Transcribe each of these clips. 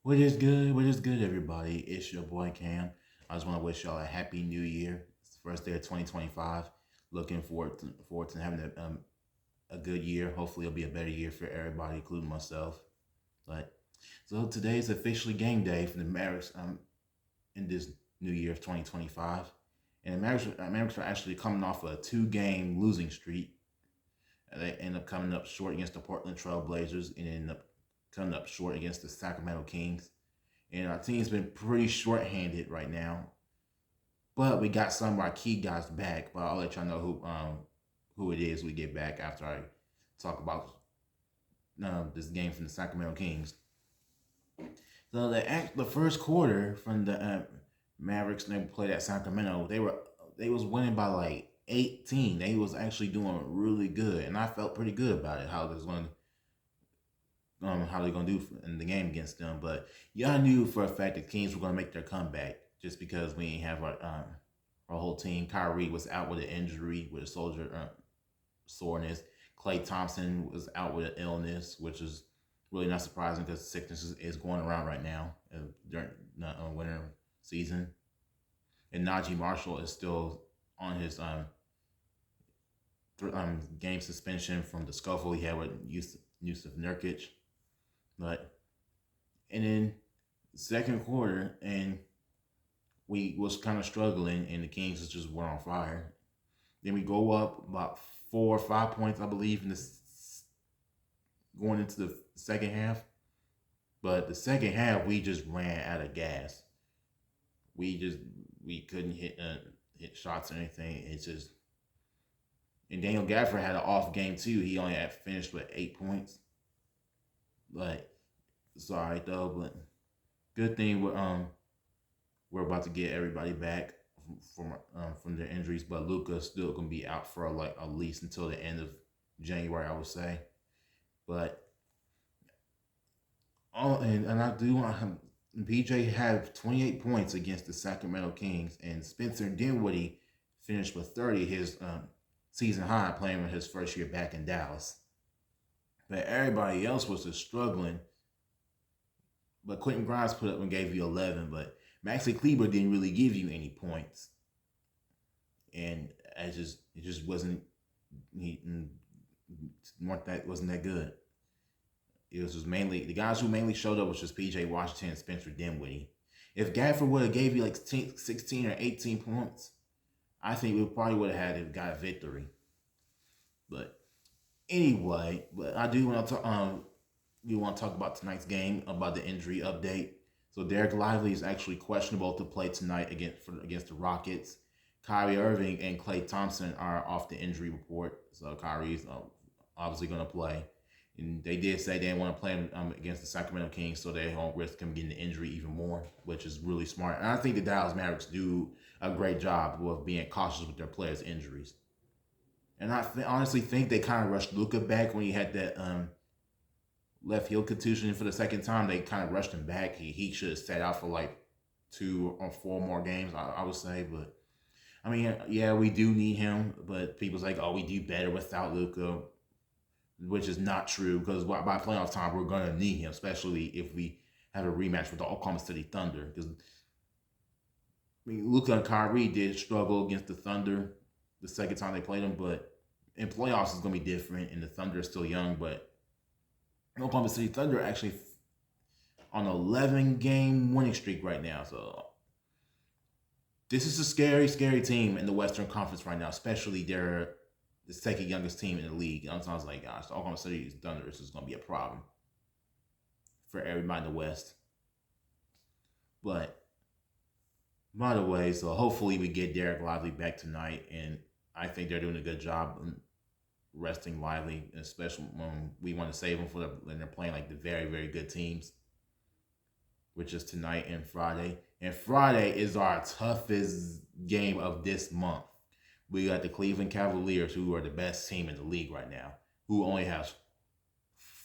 What is good? What is good, everybody? It's your boy Cam. I just want to wish y'all a happy new year. It's the first day of 2025. Looking forward to having a good year. Hopefully, it'll be a better year for everybody, including myself. But so today is officially game day for the Mavericks in this new year of 2025. And the Mavericks are actually coming off a two-game losing streak. They end up coming up short against the Portland Trail Blazers and end up coming up short against the Sacramento Kings. And our team's been pretty short-handed right now. But we got some of our key guys back. But I'll let y'all know who it is we get back after I talk about this game from the Sacramento Kings. So the first quarter from the Mavericks, they played at Sacramento. They was winning by like 18. They was actually doing really good, and I felt pretty good about it. How they're gonna do in the game against them. But y'all knew for a fact the Kings were gonna make their comeback just because we didn't have our whole team. Kyrie was out with an injury with a soldier soreness. Klay Thompson was out with an illness, which is really not surprising because sickness is going around right now during the winter season. And Najee Marshall is still on his game suspension from the scuffle he had with Yusuf Nurkic. But and then second quarter, and we was kind of struggling, and the Kings just were on fire. Then we go up about 4 or 5 points, I believe, in going into the second half. But the second half, we just ran out of gas. We couldn't hit shots or anything. It's just and Daniel Gafford had an off game too. He only had finished with 8 points. But it's all right though. But good thing we're about to get everybody back from their injuries. But Luka's still gonna be out for like at least until the end of January, I would say. But and I do want him. PJ had 28 points against the Sacramento Kings, and Spencer Dinwiddie finished with 30, his season high, playing with his first year back in Dallas. But everybody else was just struggling. But Quentin Grimes put up and gave you 11, but Maxi Kleber didn't really give you any points, and it just wasn't that good. It was just mainly the guys who mainly showed up was just PJ Washington and Spencer Dinwiddie. If Gafford would have gave you like 16 or 18 points, I think we probably would have got a victory. But anyway, but I do want to talk. We want to talk about tonight's game, about the injury update. So Derek Lively is actually questionable to play tonight against the Rockets. Kyrie Irving and Klay Thompson are off the injury report, so Kyrie's obviously going to play. And they did say they didn't want to play him against the Sacramento Kings, so they don't risk him getting the injury even more, which is really smart. And I think the Dallas Mavericks do a great job of being cautious with their players' injuries. And I honestly think they kind of rushed Luka back when he had that left heel contusion for the second time. They kind of rushed him back. He should have sat out for like 2 or 4 more games, I would say. But I mean, yeah, we do need him. But people's like, oh, we do better without Luka, which is not true because by playoff time we're gonna need him, especially if we have a rematch with the Oklahoma City Thunder. Because I mean, Luka and Kyrie did struggle against the Thunder the second time they played them, but in playoffs it's gonna be different. And the Thunder is still young, but Oklahoma City Thunder actually on an 11-game winning streak right now. So this is a scary, scary team in the Western Conference right now, especially they're the second youngest team in the league. And I was like, gosh, the Oklahoma City Thunder is going to be a problem for everybody in the West. But by the way, so hopefully we get Derek Lively back tonight, and I think they're doing a good job resting Lively, especially when we want to save them when they're playing like the very, very good teams, which is tonight and Friday. And Friday is our toughest game of this month. We got the Cleveland Cavaliers, who are the best team in the league right now, who only has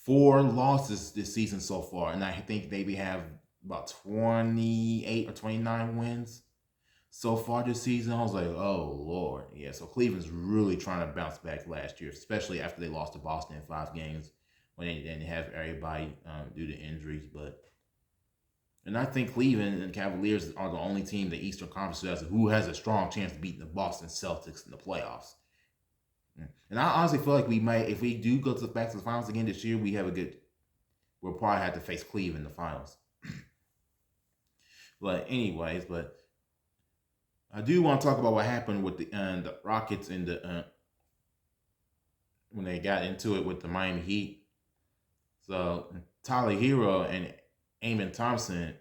4 losses this season so far. And I think maybe have about 28 or 29 wins so far this season. I was like, oh, Lord. Yeah, so Cleveland's really trying to bounce back last year, especially after they lost to Boston in 5 games when they didn't have everybody due to injuries. But And I think Cleveland and Cavaliers are the only team in the Eastern Conference who has a strong chance of beating the Boston Celtics in the playoffs. And I honestly feel like we might, if we do go back to the finals again this year, we'll probably have to face Cleveland in the finals. But anyways, I do want to talk about what happened with the Rockets and when they got into it with the Miami Heat. So Tyler Hero and Amen Thompson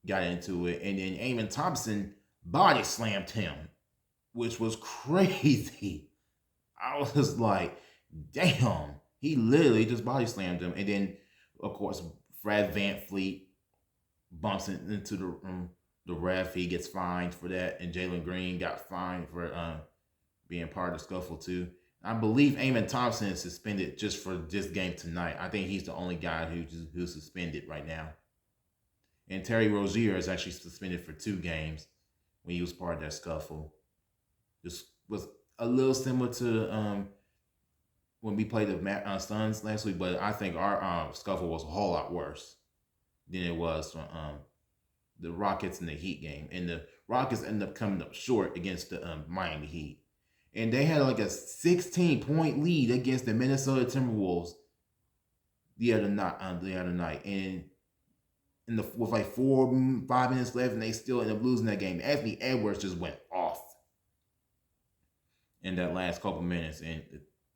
got into it, and then Amen Thompson body slammed him, which was crazy. I was like, damn, he literally just body slammed him. And then, of course, Fred VanVleet bumps into the ref. He gets fined for that, and Jalen Green got fined for being part of the scuffle too. I believe Amen Thompson is suspended just for this game tonight. I think he's the only guy who's suspended right now. And Terry Rozier is actually suspended for 2 games when he was part of that scuffle. This was a little similar to when we played the Suns last week, but I think our scuffle was a whole lot worse than it was from the Rockets and the Heat game. And the Rockets ended up coming up short against the Miami Heat. And they had like a 16-point lead against the Minnesota Timberwolves the other night. And with like 4-5 minutes left, and they still ended up losing that game. Anthony Edwards just went off in that last couple minutes, and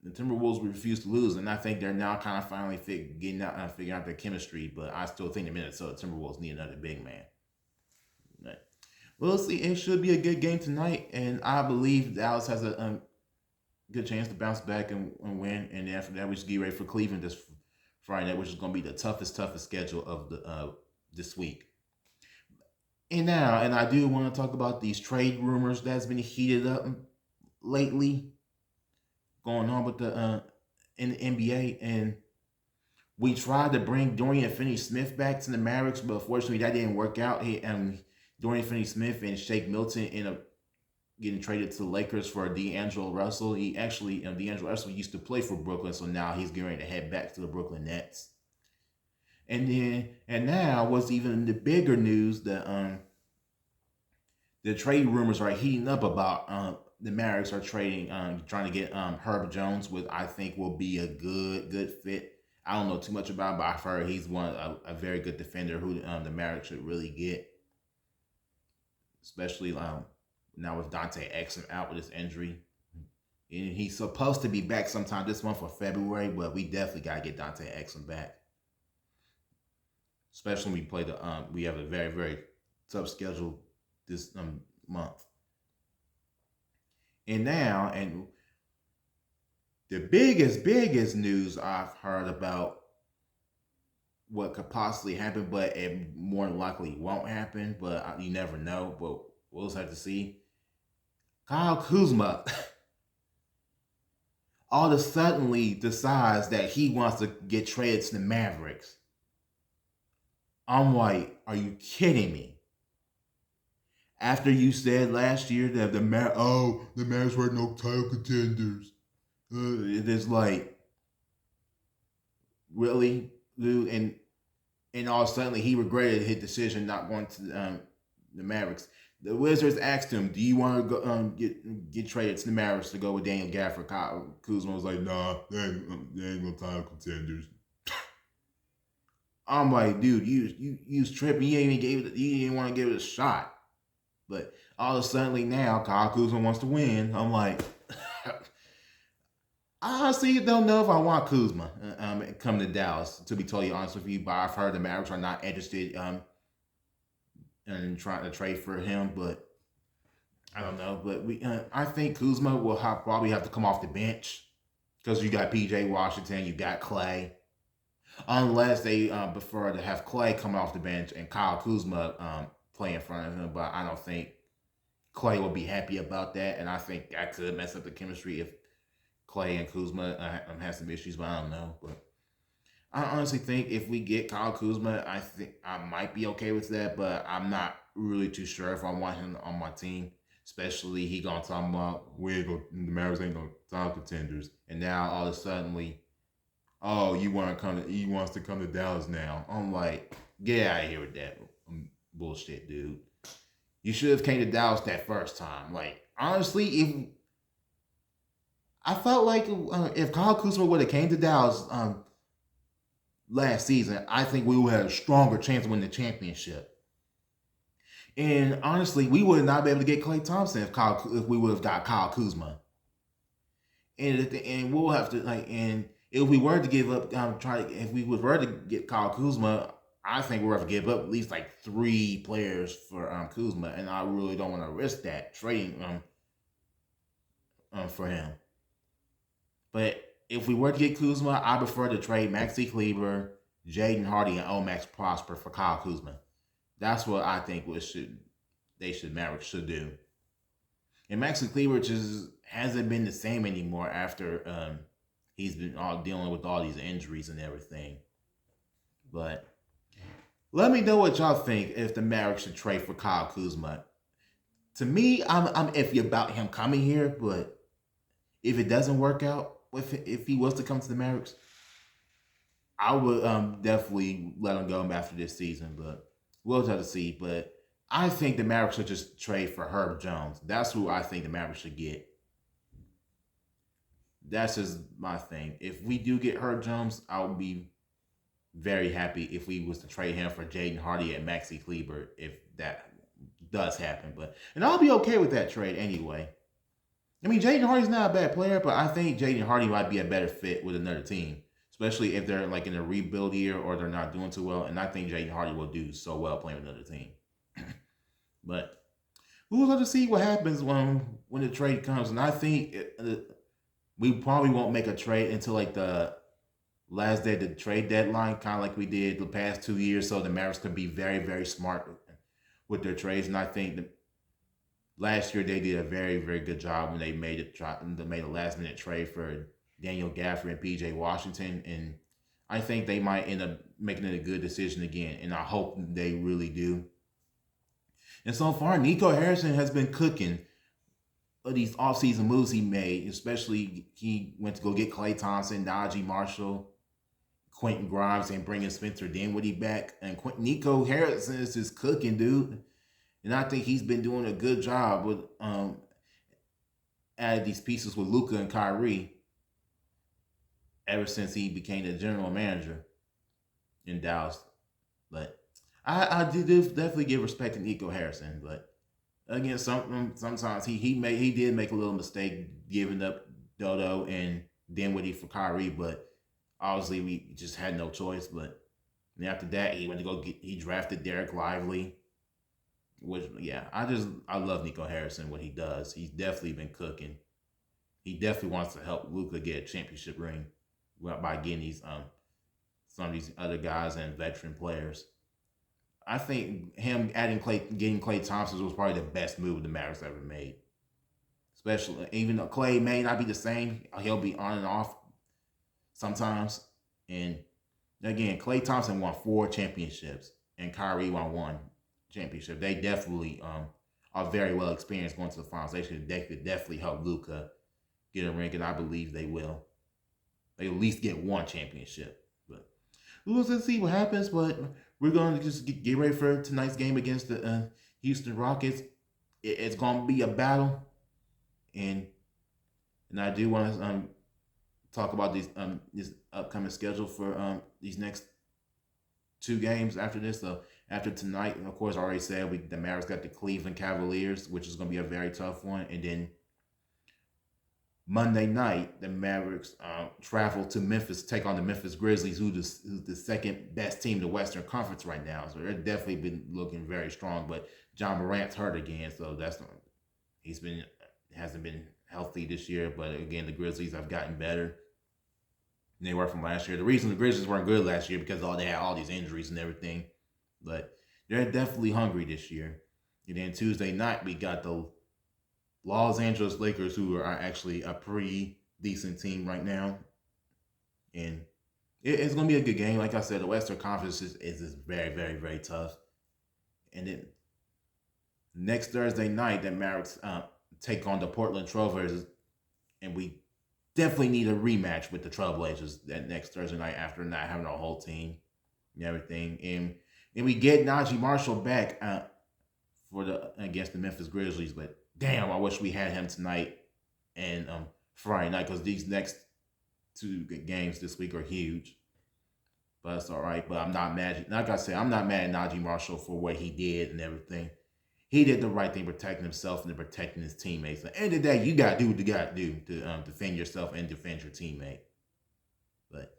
the Timberwolves refused to lose. And I think they're now kind of finally figuring out their chemistry. But I still think the Minnesota Timberwolves need another big man. Right. We'll see. It should be a good game tonight, and I believe Dallas has a good chance to bounce back and win. And after that, we just get ready for Cleveland this Friday night, which is going to be the toughest schedule of this week. And I do want to talk about these trade rumors that's been heated up lately, going on with in the NBA. And we tried to bring Dorian Finney-Smith back to the Mavericks, but unfortunately that didn't work out. Dorian Finney-Smith and Shake Milton ended up getting traded to the Lakers for D'Angelo Russell. He actually, D'Angelo Russell used to play for Brooklyn, so now he's getting ready to head back to the Brooklyn Nets. And now what's even the bigger news, that the trade rumors are heating up about the Mavericks are trying to get Herb Jones, which I think will be a good fit. I don't know too much about him, but I've heard he's a very good defender who the Mavericks should really get. Especially now with Dante Exum out with his injury. And he's supposed to be back sometime this month or February, but we definitely got to get Dante Exum back. Especially when we play we have a very, very tough schedule this month. And the biggest news I've heard about what could possibly happen, but it more than likely won't happen, but you never know, but we'll just have to see. Kyle Kuzma all of a sudden decides that he wants to get traded to the Mavericks. I'm like, are you kidding me? After you said last year that the Mavericks were no title contenders. It is like, really, dude? And all of a sudden he regretted his decision not going to the Mavericks. The Wizards asked him, "Do you want to go get traded to the Mavericks to go with Daniel Gafford?" Kuzma was like, "Nah, they ain't no title contenders." I'm like, dude, you was tripping. You didn't want to give it a shot. But all of a sudden now, Kyle Kuzma wants to win. I'm like, I honestly don't know if I want Kuzma come to Dallas, to be totally honest with you. But I've heard the Mavericks are not interested in trying to trade for him. But I don't know. But I think Kuzma will probably have to come off the bench because you got P.J. Washington, you got Clay. Unless they prefer to have Clay come off the bench and Kyle Kuzma play in front of him. But I don't think Clay will be happy about that. And I think that could mess up the chemistry if Clay and Kuzma have some issues, but I don't know. But I honestly think if we get Kyle Kuzma, I think I might be okay with that, but I'm not really too sure if I want him on my team. Especially he gonna talk about the Mavericks ain't no title contenders, and now all of a sudden he wants to come to Dallas now. I'm like, Get out of here with that bullshit, dude. You should have came to Dallas that first time. Like, honestly, if I felt like if Kyle Kuzma would have came to Dallas last season, I think we would have a stronger chance of winning the championship. And honestly, we would not be able to get Klay Thompson if we would have got Kyle Kuzma. And we'll have to and if we were to give up, if we were to get Kyle Kuzma, I think we're going to give up at least like 3 players for Kuzma, and I really don't want to risk that trading for him. But if we were to get Kuzma, I prefer to trade Maxi Kleber, Jaden Hardy, and Max Prosper for Kyle Kuzma. That's what I think Mavericks should do. And Maxi Kleber just hasn't been the same anymore after he's been dealing with all these injuries and everything. But let me know what y'all think if the Mavericks should trade for Kyle Kuzma. To me, I'm iffy about him coming here, but if it doesn't work out, if he was to come to the Mavericks, I would definitely let him go after this season. But we'll have to see. But I think the Mavericks should just trade for Herb Jones. That's who I think the Mavericks should get. That's just my thing. If we do get Herb Jones, I would be very happy if we was to trade him for Jaden Hardy and Maxi Kleber, if that does happen. And I'll be okay with that trade anyway. I mean, Jaden Hardy's not a bad player, but I think Jaden Hardy might be a better fit with another team, especially if they're like in a rebuild year or they're not doing too well. And I think Jaden Hardy will do so well playing with another team. But we'll have to see what happens when the trade comes. And I think we probably won't make a trade until like the last day of the trade deadline, kind of like we did the past 2 years. So the Mavericks could be very, very smart with their trades. And I think last year they did a very, very good job when they made a last minute trade for Daniel Gafford and PJ Washington. And I think they might end up making it a good decision again. And I hope they really do. And so far, Nico Harrison has been cooking these offseason moves he made, especially he went to go get Klay Thompson, Najee Marshall, Quentin Grimes, and bringing Spencer Dinwiddie back. And Nico Harrison is just cooking, dude. And I think he's been doing a good job with adding these pieces with Luka and Kyrie ever since he became the general manager in Dallas. But I did definitely give respect to Nico Harrison, but again, sometimes he did make a little mistake giving up Dodo and Dinwiddie for Kyrie, but obviously we just had no choice. But after that, he drafted Derek Lively, which I love Nico Harrison, what he does. He's definitely been cooking. He definitely wants to help Luka get a championship ring by getting these some of these other guys and veteran players. I think him getting Klay Thompson was probably the best move the Mavericks ever made. Especially, even though Klay may not be the same, he'll be on and off sometimes. And again, Klay Thompson won 4 championships, and Kyrie won 1 championship. They definitely are very well experienced going to the finals. They could definitely help Luka get a ring, and I believe they will. They at least get 1 championship. But we'll see what happens. But we're going to just get ready for tonight's game against the Houston Rockets. It's going to be a battle. And I do want to talk about this upcoming schedule for these next 2 games after this. So after tonight, of course, I already said the Mavericks got the Cleveland Cavaliers, which is going to be a very tough one. And then Monday night, the Mavericks travel to Memphis, take on the Memphis Grizzlies, who's the second best team in the Western Conference right now. So they've definitely been looking very strong. But John Morant's hurt again, so hasn't been healthy this year. But again, the Grizzlies have gotten better than they were from last year. The reason the Grizzlies weren't good last year because they had all these injuries and everything. But they're definitely hungry this year. And then Tuesday night, we got the Los Angeles Lakers, who are actually a pretty decent team right now. And it's going to be a good game. Like I said, the Western Conference is very, very, very tough. And then next Thursday night, the Mavericks take on the Portland Trailblazers. And we definitely need a rematch with the Trailblazers that next Thursday night after not having a whole team and everything. And and we get Najee Marshall back for the against the Memphis Grizzlies. But damn, I wish we had him tonight and Friday night, because these next two games this week are huge. But it's all right. But I'm not mad. Like I said, I'm not mad at Najee Marshall for what he did and everything. He did the right thing, protecting himself and protecting his teammates. At the end of the day, you got to do what you got to do to defend yourself and defend your teammate. But,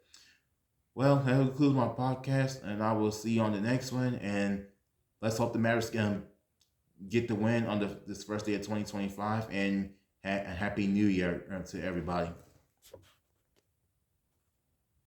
well, that concludes my podcast, and I will see you on the next one. And let's hope the Mavericks get the win on this first day of 2025. And a happy New Year to everybody.